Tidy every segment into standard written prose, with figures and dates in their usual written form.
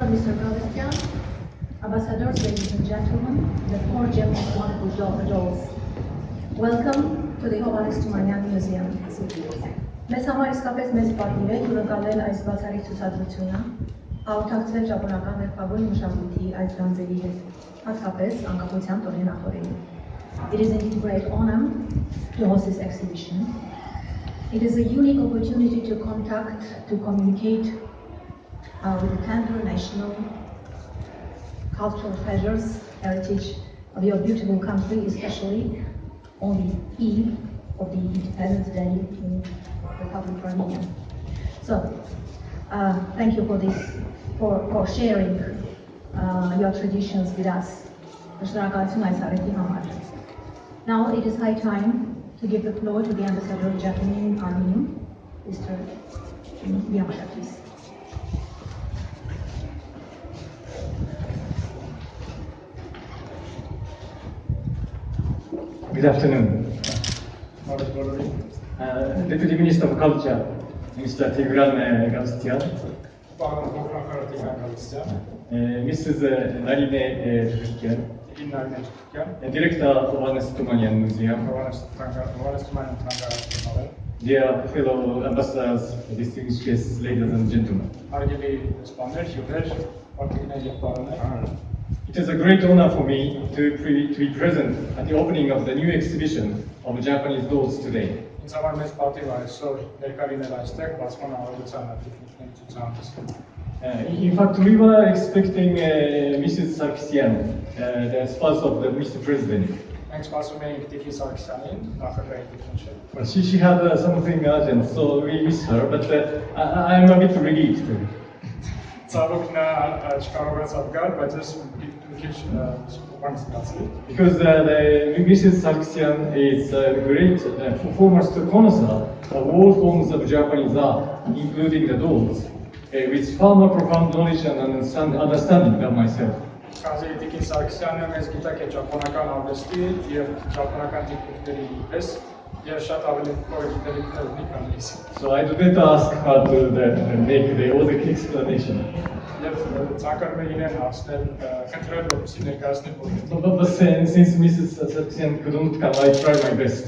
Mr. Galician, ambassadors, ladies and gentlemen, the four Japanese wonderful dolls. Welcome to the Hovannes Tumanyan Museum. Մեզ համար իսկապես մեծ պատիվ է հյուրընկալել այս բացառիկ ցուցադրությունը, հաղորդակցել ճապոնական վերբաղորի մշակույթի այս գանձերի հետ, հատկապես անկախության տոնի նախօրեին. It is indeed a great honor to host this exhibition. It is a unique opportunity to contact, to communicate with the tender national cultural treasures, heritage of your beautiful country, especially on the eve of the Independence Day in the Republic of Armenia. So, thank you for this, for sharing your traditions with us. Now it is high time to give the floor to the ambassador of Japan in Armenia, Mr. Yamada, please. Good afternoon. Deputy Minister of Culture, Mr. Tigran Galician. Mrs. Narine Tukian. Director of Hovannes Tumanyan Museum. Dear fellow ambassadors, distinguished guests, ladies and gentlemen. It is a great honor for me to be present at the opening of the new exhibition of Japanese dolls today. In fact, we were expecting Mrs. Sargsyan, the spouse of the Mr. President. But she had something urgent, so we miss her, but I'm a bit relieved. Because Mrs. Sargsyan is a great foremost connoisseur of all forms of Japanese art, including the dolls, with far more profound knowledge and understanding than myself. So I didn't ask her to make all the explanation. But since Mrs. Sargsyan couldn't come, I tried my best.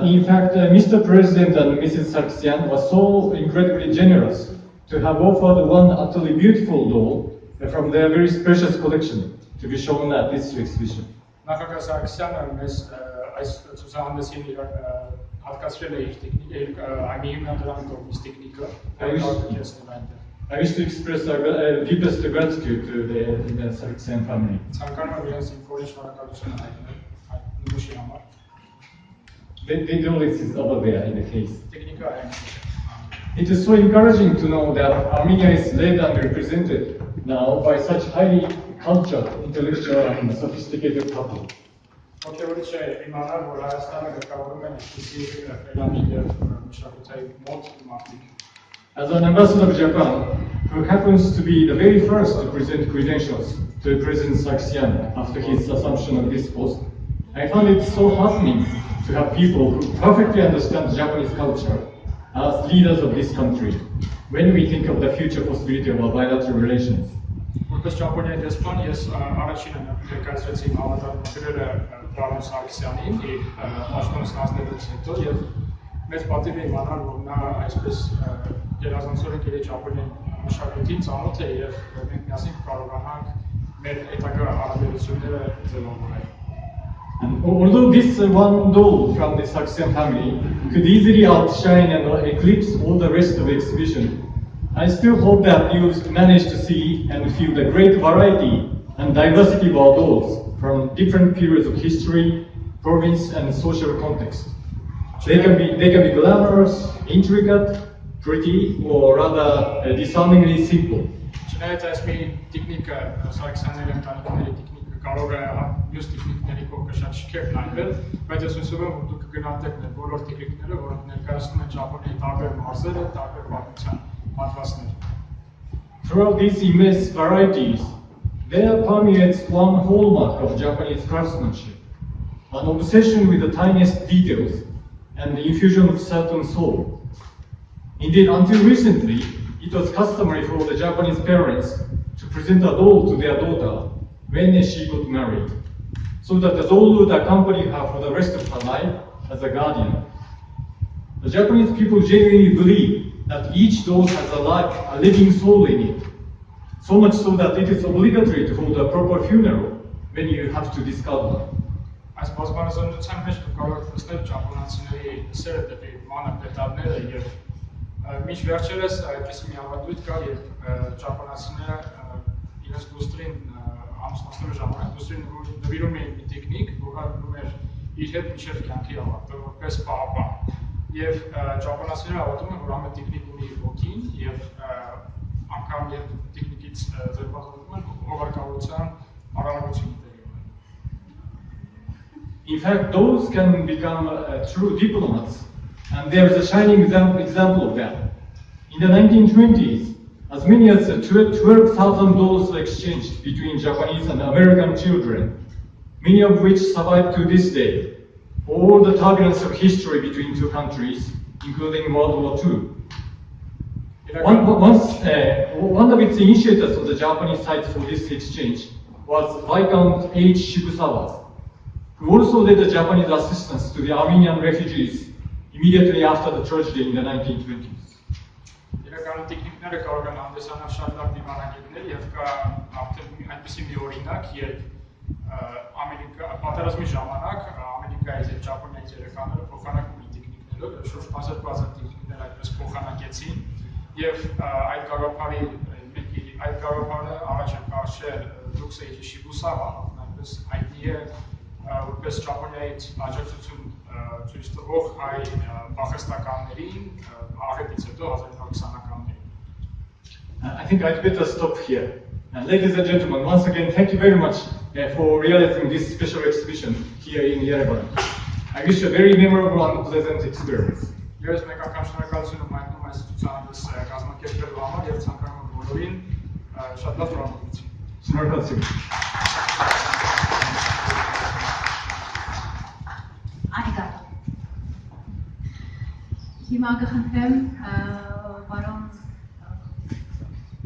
In fact, Mr. President and Mrs. Sargsyan were so incredibly generous to have offered one utterly beautiful doll from their very precious collection to be shown at this exhibition. I wish to express our deepest gratitude to the Sargsyan family. The doll is over there in the case. It is so encouraging to know that Armenia is led and represented now by such highly cultured, intellectual, and sophisticated couple. As an ambassador of Japan, who happens to be the very first to present credentials to President Sargsyan after his assumption of this post, I found it so heartening to have people who perfectly understand Japanese culture as leaders of this country when we think of the future possibility of our bilateral relations. And although this one doll from the Sargsyan family could easily outshine and eclipse all the rest of the exhibition, I still hope that you manage to see and feel the great variety and diversity of our dolls from different periods of history, province, and social context. They can be glamorous, intricate, pretty, or rather disarmingly simple. Throughout these immense varieties, there permeates one hallmark of Japanese craftsmanship, an obsession with the tiniest details and the infusion of certain soul. Indeed, until recently, it was customary for the Japanese parents to present a doll to their daughter when she got married, so that the doll would accompany her for the rest of her life as a guardian. The Japanese people genuinely believe that each doll has a living soul in it, so much so that it is obligatory to hold a proper funeral when you have to discard one. Այս բազմազանության մեջ դուք կարող եք տեսնել ճապոնացիների սերը դեպի մանր դետալները եւ մինչ վերջերս այդպիսի մի ավանդույթ կար, երբ ճապոնացիները իրենց դուստրին ամուսնացնելու ժամանակ դուստրին նվիրում էին մի տիկնիկ, որը գնում էր իր հետ մինչև կյանքի ավարտը, որպես պահապան։ Եվ ճապոնացիները հավատում են, որ ամեն տիկնիկ ունի ոգին եւ անգամ երբ տիկնիկից ձերբազատվում են, հովարկավորության առավելություն տեղի ունեն։ In fact, those can become true diplomats, and there is a shining example of that. In the 1920s, as many as 12,000 dolls were exchanged between Japanese and American children, many of which survive to this day, all the turbulence of history between two countries, including World War II. One of its initiators of the Japanese side for this exchange was Viscount H. Shibusawa, who also led the Japanese assistance to the Armenian refugees immediately after the tragedy in the 1920s. Իրականում տիկնիկները կարող են հանդիսանալ շատ լավ դիվանագետներ եւ կա արդեն այնպիսի մի օրինակ, երբ պատերազմի ժամանակ Ամերիկայից եւ Ճապոնիայից երեխաները փոխանակում են տիկնիկներով, շուրջ 10,000 տիկնիկներ այդպես փոխանակեցին եւ այդ գաղափարը առաջ են քաշել Դուքսեյջի Շիբուսավա, այնպես հայտնի է որպես Ճապոնիայից աջակցություն ցույց տվող հայ փախստականներին ահետից հետո 1920-ականներին։ I think I'd better stop here. Ladies and gentlemen, once again, thank you very much for realizing this special exhibition here in Yerevan. I wish you a very memorable and pleasant experience. Ես մեկ անգամ շնորհակալություն եմ հայտնում այս ցուցահանդես կազմակերպելու համար եւ ցանկանում եմ բոլորին շատ լավ շնորհակալություն։ Շնորհակալություն։ Arigato. Հիմա կխնդրեմ պարոն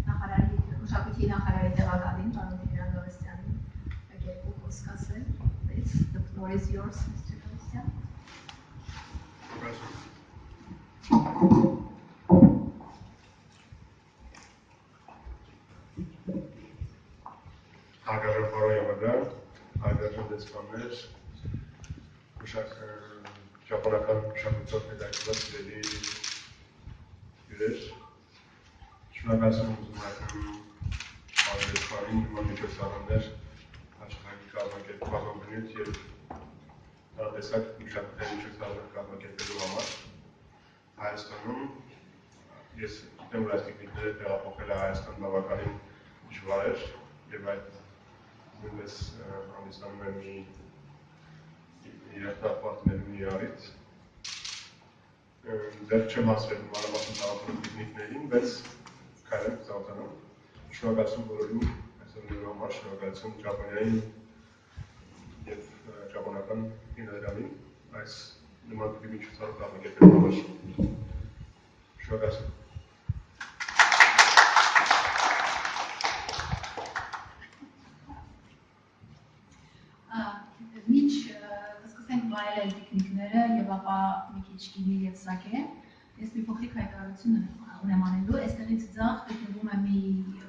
նախարարի մշակույթի նախարարի տեղակալին, պարոն Տիգրան Գալստյանին, երկու խոսք ասել։ Please, the floor is yours, Mr. Galstyan. Հարգարժան պարոն Եղագան, հարգարժան դեսպաններ, ճապոնական մշակույթով հետաքրքրված սիրելի հյուրեր, շնորհակալություն ուզում հայտնել պարոն դեսպանին, նման միջոցառումներ աշխարհի կազմակերպման բնույթ եւ տարատեսակ մշակութային միջոցառումներ կազմակերպելու համար Հայաստանում ես գիտեմ, որ այս տեխնիկները տեղափոխել է Հայաստան բավականին դժվար էր եւ այդ նույնպես հանդիսանում է մի երթապարտներում իրարից դեռ չեմ հասել մանրամասն ծանոթանալ տեխնիկներին, բայց քայլեմ ծանոթանամ։ Շնորհակալություն բոլորին այսօրվա համար, շնորհակալություն Ճապոնիային եւ ճապոնական ինտեգրալին այս նման տիպի միջոցառում կազմակերպելու համար։ Շնորհակալություն։ Միջ կսկսենք վայելել տեխնիկները եւ ապա մի քիչ գինի եւ սակե։ Ես մի փոքրիկ հայտարարություն ունեմ անելու, այստեղից ձախ գտնվում է մի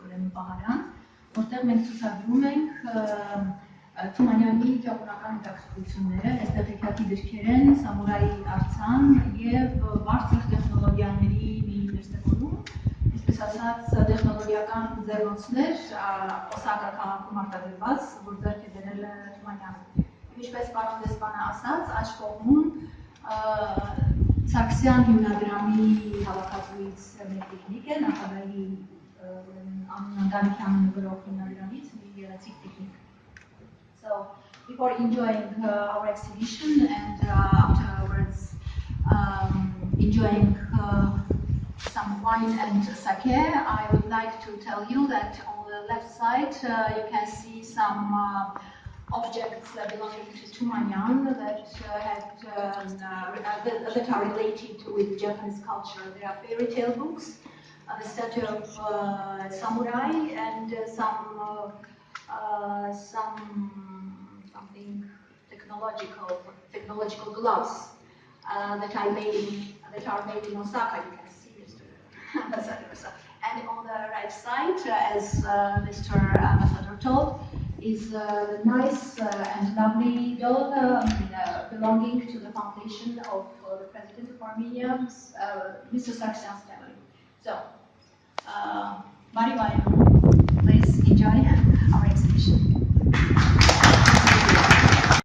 ուրեմն պահարան, որտեղ մենք ցուցադրում ենք Թումանյանի ճապոնական հետաքրքրությունները, այստեղ հեքիաթի գրքեր են, սամուրայի արձան եւ բարձր տեխնոլոգիաների մի դրսևորում, այսպես ասած տեխնոլոգիական ձեռնոցներ Օսակա քաղաքում արտադրված, որ ձեռք է բերել Թումանյանը։ Ինչպես պարոն դեսպանը ասաց, աջ կողմում Սարգսյան հիմնադրամի հավաքածուից մեկ տեխնիկ է, նախագահի անունանքի անունագրող հիմնադրամից մի գեղեցիկ տեխնիկ։ So, before enjoying our exhibition and afterwards enjoying some wine and sake, I would like to tell you that on the left side you can see some objects belonging to Tumanyan that are related with Japanese culture. There are fairy tale books, the statue of samurai, and something technological gloves that are made in Osaka. You can see Mr. Ambassador. And on the right side, as Mr. Ambassador told, is the nice and lovely doll belonging to the foundation of the President of Armenia, Mr. Sargsyan's family. So, Mari, please enjoy our exhibition.